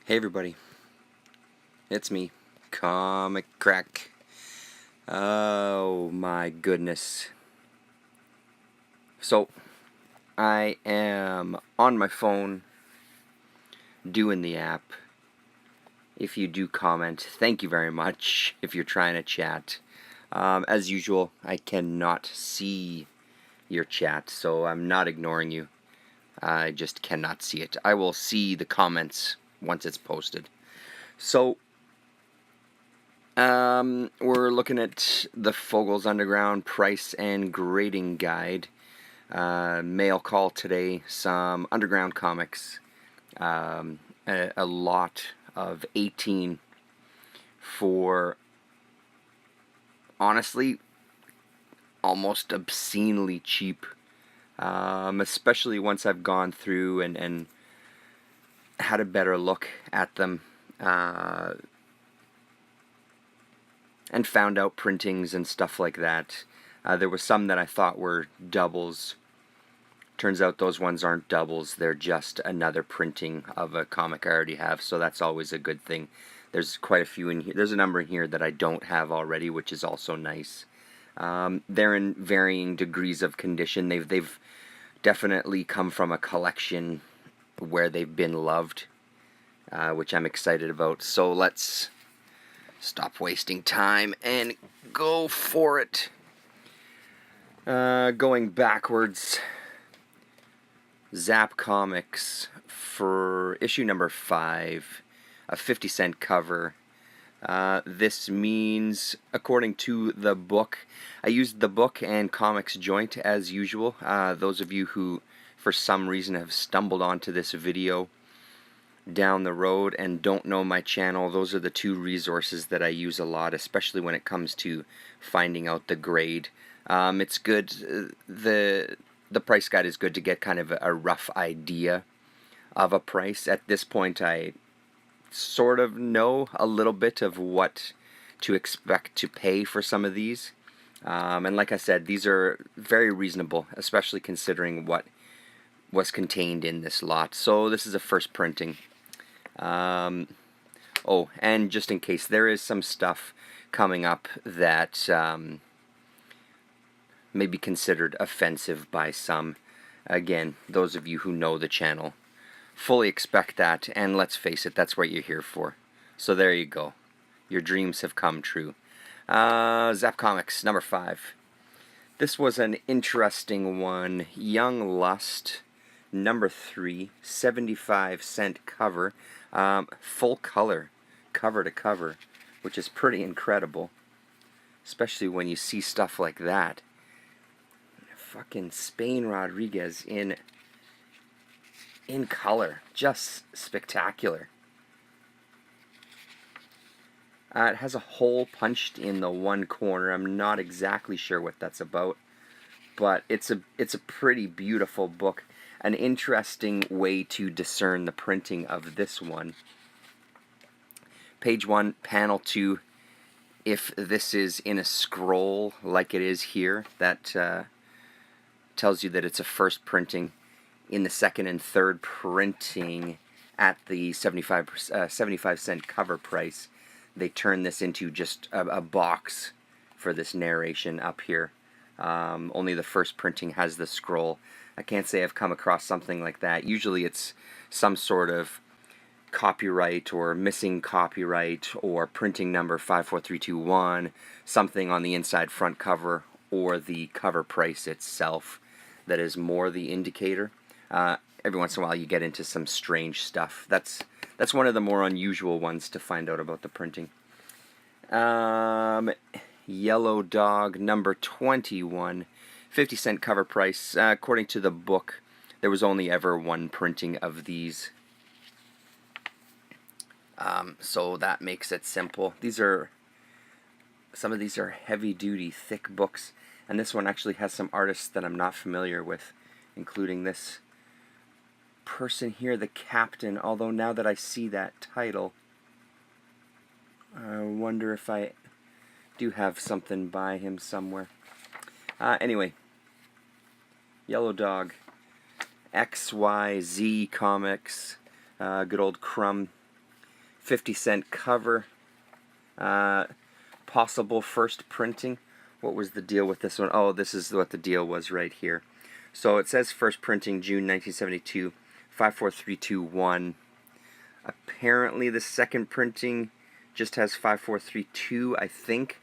Hey everybody, it's me, Comic Crack. Oh my goodness. So, I am on my phone doing the app. If you do comment, thank you very much if you're trying to chat. As usual, I cannot see your chat, so I'm not ignoring you. I just cannot see it. I will see the comments once it's posted. So, we're looking at the Fogel's Underground price and grading guide. Mail call today, some underground comics, a lot of 18 for, honestly, almost obscenely cheap. Especially once I've gone through and had a better look at them. And found out printings and stuff like that. There was some that I thought were doubles. Turns out those ones aren't doubles, they're just another printing of a comic I already have, so that's always a good thing. There's quite a few in here. There's a number in here that I don't have already, which is also nice. They're in varying degrees of condition. They've definitely come from a collection where they've been loved, which I'm excited about. So let's stop wasting time and go for it. Going backwards, Zap Comics for issue number 5, a 50-cent cover. This means, according to the book, I used the book and Comix joint as usual. Those of you who, for some reason, have stumbled onto this video down the road and don't know my channel, those are the two resources that I use a lot, especially when it comes to finding out the grade. It's good. The price guide is good to get kind of a rough idea of a price. At this point, I sort of know a little bit of what to expect to pay for some of these. And like I said, these are very reasonable, especially considering what was contained in this lot. So this is a first printing. Oh, and just in case, there is some stuff coming up that may be considered offensive by some. Again, those of you who know the channel fully expect that, and let's face it, that's what you're here for. So there you go. Your dreams have come true. Zap Comics, number 5. This was an interesting one. Young Lust, number 3, 75-cent cover. Full color, cover to cover, which is pretty incredible. Especially when you see stuff like that. Fucking Spain Rodriguez in color. Just spectacular. It has a hole punched in the one corner. I'm not exactly sure what that's about, but it's a pretty beautiful book. An interesting way to discern the printing of this one. Page 1, panel 2. If this is in a scroll like it is here, that tells you that it's a first printing. In the second and third printing at the 75-cent cover price, they turn this into just a box for this narration up here. Only the first printing has the scroll. I can't say I've come across something like that. Usually it's some sort of copyright or missing copyright or printing number 54321, something on the inside front cover or the cover price itself that is more the indicator. Every once in a while you get into some strange stuff. That's one of the more unusual ones to find out about the printing. Yellow Dog, number 21, 50-cent cover price. According to the book, there was only ever one printing of these. So that makes it simple. Some of these are heavy-duty, thick books. And this one actually has some artists that I'm not familiar with, including this person here, the Captain, although now that I see that title, I wonder if I do have something by him somewhere. Anyway, Yellow Dog, XYZ Comics, good old Crumb. 50-cent cover. Possible first printing. What was the deal with this one? Oh, this is what the deal was right here. So it says first printing June 1972, 54321. Apparently the second printing just has 5432, I think.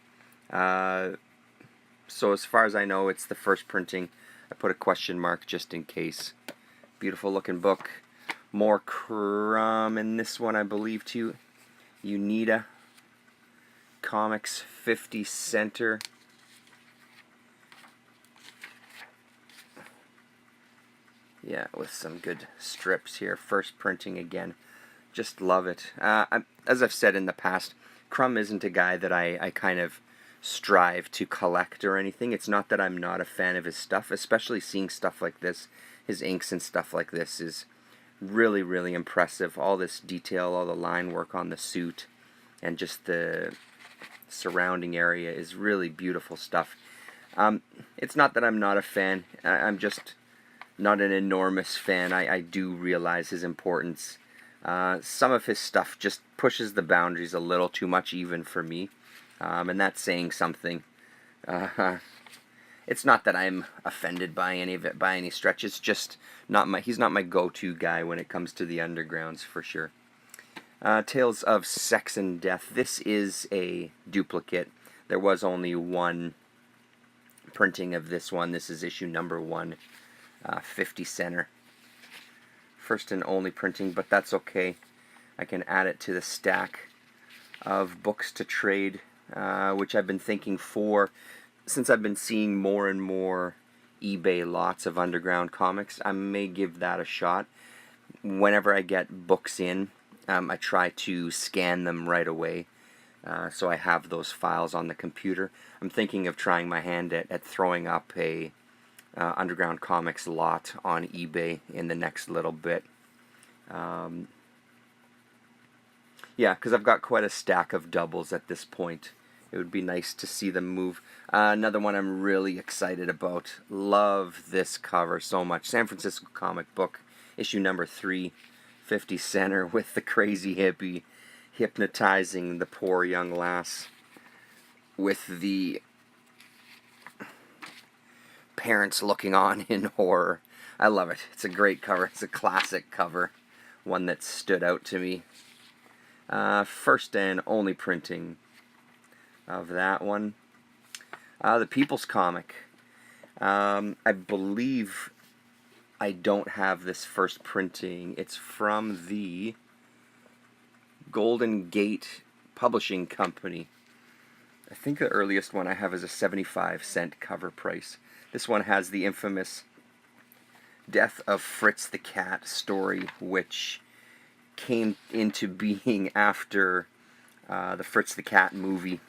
So as far as I know, it's the first printing. I put a question mark just in case. Beautiful looking book. More crumb in this one, I believe, too. Unita. Comix 50 center. Yeah, with some good strips here. First printing again. Just love it. As I've said in the past, Crumb isn't a guy that I kind of strive to collect or anything. It's not that I'm not a fan of his stuff, especially seeing stuff like this. His inks and stuff like this is really, really impressive. All this detail, all the line work on the suit, and just the surrounding area is really beautiful stuff. It's not that I'm not a fan. I'm just not an enormous fan. I do realize his importance. Some of his stuff just pushes the boundaries a little too much even for me. And that's saying something. It's not that I'm offended by any of it by any stretch. It's just he's not my go-to guy when it comes to the undergrounds, for sure. Tales of Sex and Death. This is a duplicate. There was only one printing of this one. This is issue number 1, 50 center. First and only printing, but that's okay. I can add it to the stack of books to trade, which I've been thinking for since I've been seeing more and more eBay lots of underground comics. I may give that a shot. Whenever I get books in, I try to scan them right away, so I have those files on the computer. I'm thinking of trying my hand at throwing up a underground comics lot on eBay in the next little bit. Yeah, because I've got quite a stack of doubles at this point. It would be nice to see them move. Another one I'm really excited about. Love this cover so much. San Francisco Comic Book, issue number 3, 50 center, with the crazy hippie hypnotizing the poor young lass with the parents looking on in horror. I love it. It's a great cover. It's a classic cover. One that stood out to me. First and only printing of that one. The People's Comic. I believe I don't have this first printing. It's from the Golden Gate Publishing Company. I think the earliest one I have is a 75-cent cover price. This one has the infamous Death of Fritz the Cat story, which came into being after the Fritz the Cat movie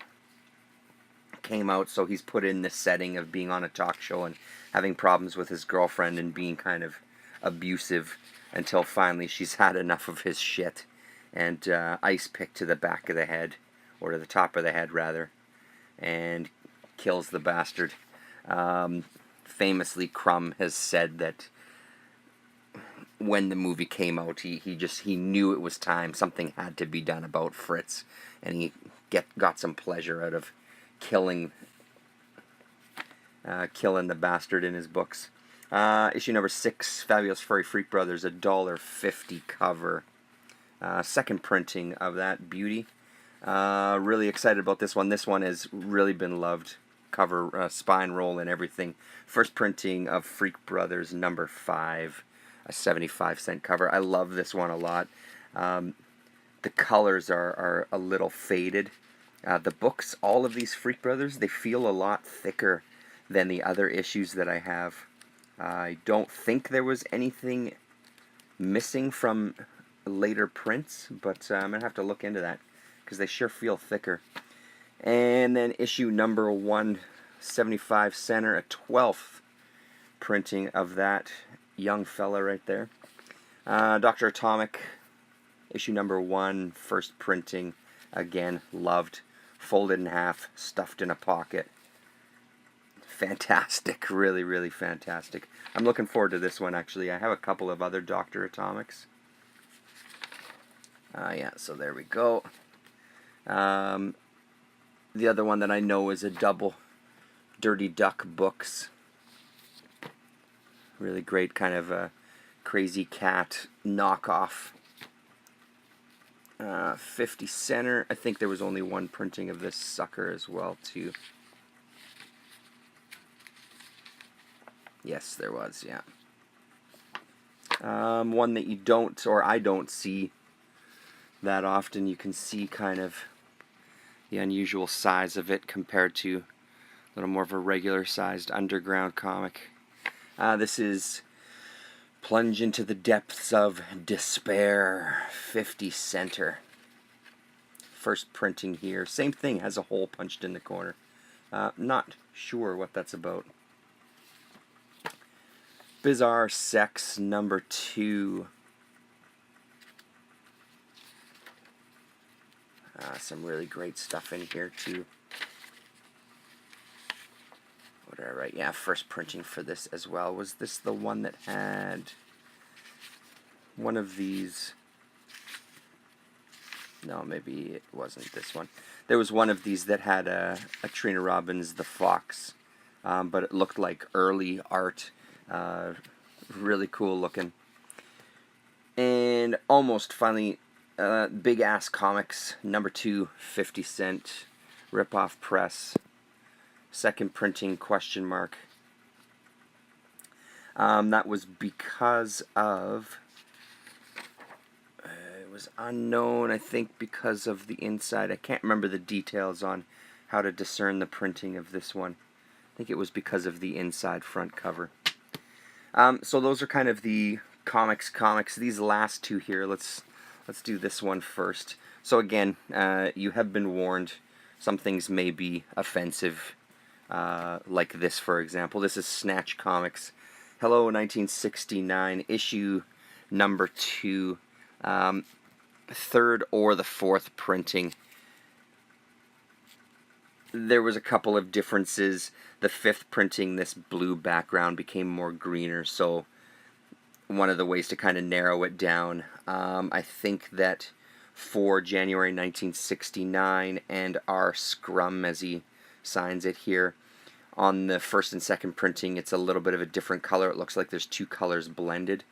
came out. So he's put in this setting of being on a talk show and having problems with his girlfriend and being kind of abusive until finally she's had enough of his shit and ice pick to the back of the head, or to the top of the head rather, and kills the bastard. Famously, Crumb has said that when the movie came out, he knew it was time. Something had to be done about Fritz, and he got some pleasure out of killing the bastard in his books. Issue number 6, Fabulous Furry Freak Brothers, $1.50 cover. Second printing of that beauty. Really excited about this one. This one has really been loved. Cover, spine roll and everything. First printing of Freak Brothers number 5, a 75-cent cover. I love this one a lot. The colors are a little faded. The books, all of these Freak Brothers, they feel a lot thicker than the other issues that I have. I don't think there was anything missing from later prints, but I'm going to have to look into that, because they sure feel thicker. And then issue number 1, 75 center, a 12th printing of that young fella right there. Dr. Atomic, issue number 1, first printing, again, loved. Folded in half, stuffed in a pocket. Fantastic, really, really fantastic. I'm looking forward to this one, actually. I have a couple of other Dr. Atomics. Yeah, so there we go. The other one that I know is a double Dirty Duck books. Really great kind of a crazy cat knockoff. 50 center. I think there was only one printing of this sucker as well too. Yes, there was, yeah. One that you don't, or I don't see that often. You can see kind of the unusual size of it compared to a little more of a regular sized underground comic. This is Plunge into the Depths of Despair, 50 center. First printing here. Same thing, has a hole punched in the corner. Not sure what that's about. Bizarre Sex number 2. Some really great stuff in here too. What did I write? Yeah, first printing for this as well. Was this the one that had one of these? No, maybe it wasn't this one. There was one of these that had a Trina Robbins The Fox, but it looked like early art. Really cool looking. And almost finally, Big Ass Comix number 2, 50 cent, rip-off press, second printing question mark. That was because of, it was unknown, I think, because of the inside. I can't remember the details on how to discern the printing of this one. I think it was because of the inside front cover. So those are kind of the comics. These last two here, let's do this one first. So again, you have been warned. Some things may be offensive, like this, for example. This is Snatch Comics. Hello, 1969, issue number 2, third or the fourth printing. There was a couple of differences. The fifth printing, this blue background became more greener, so one of the ways to kind of narrow it down, I think that for January 1969 and our Scrum, as he signs it here, on the first and second printing it's a little bit of a different color. It looks like there's two colors blended.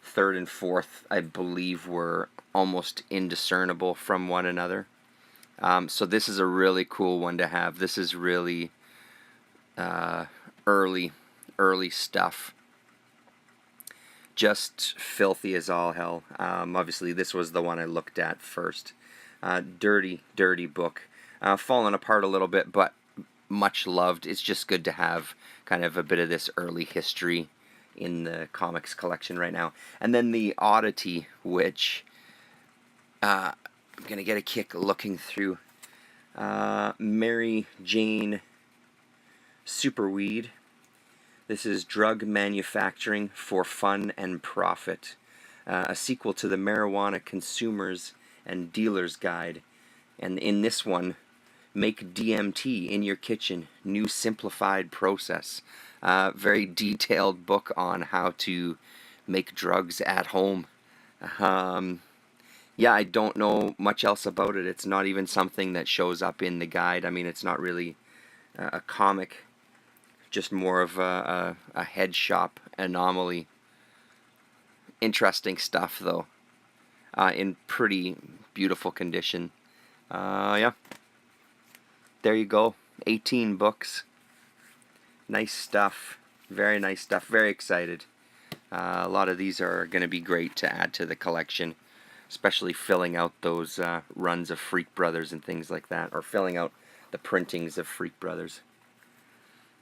Third and fourth, I believe, were almost indiscernible from one another. So this is a really cool one to have. This is really early stuff. Just filthy as all hell. Obviously, this was the one I looked at first. Dirty book. Fallen apart a little bit, but much loved. It's just good to have kind of a bit of this early history in the comics collection right now. And then the oddity, which I'm going to get a kick looking through. Mary Jane Superweed. This is Drug Manufacturing for Fun and Profit, a sequel to the Marijuana Consumers and Dealers Guide. And in this one, make DMT in your kitchen, new simplified process. Very detailed book on how to make drugs at home. Yeah, I don't know much else about it. It's not even something that shows up in the guide. I mean, it's not really a comic, just more of a head shop anomaly. Interesting stuff, though, in pretty beautiful condition. Yeah, there you go. 18 books. Nice stuff. Very nice stuff. Very excited. A lot of these are going to be great to add to the collection, especially filling out those runs of Freak Brothers and things like that, or filling out the printings of Freak Brothers.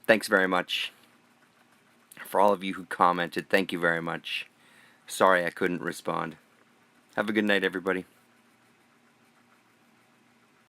Thanks very much. For all of you who commented, thank you very much. Sorry I couldn't respond. Have a good night, everybody.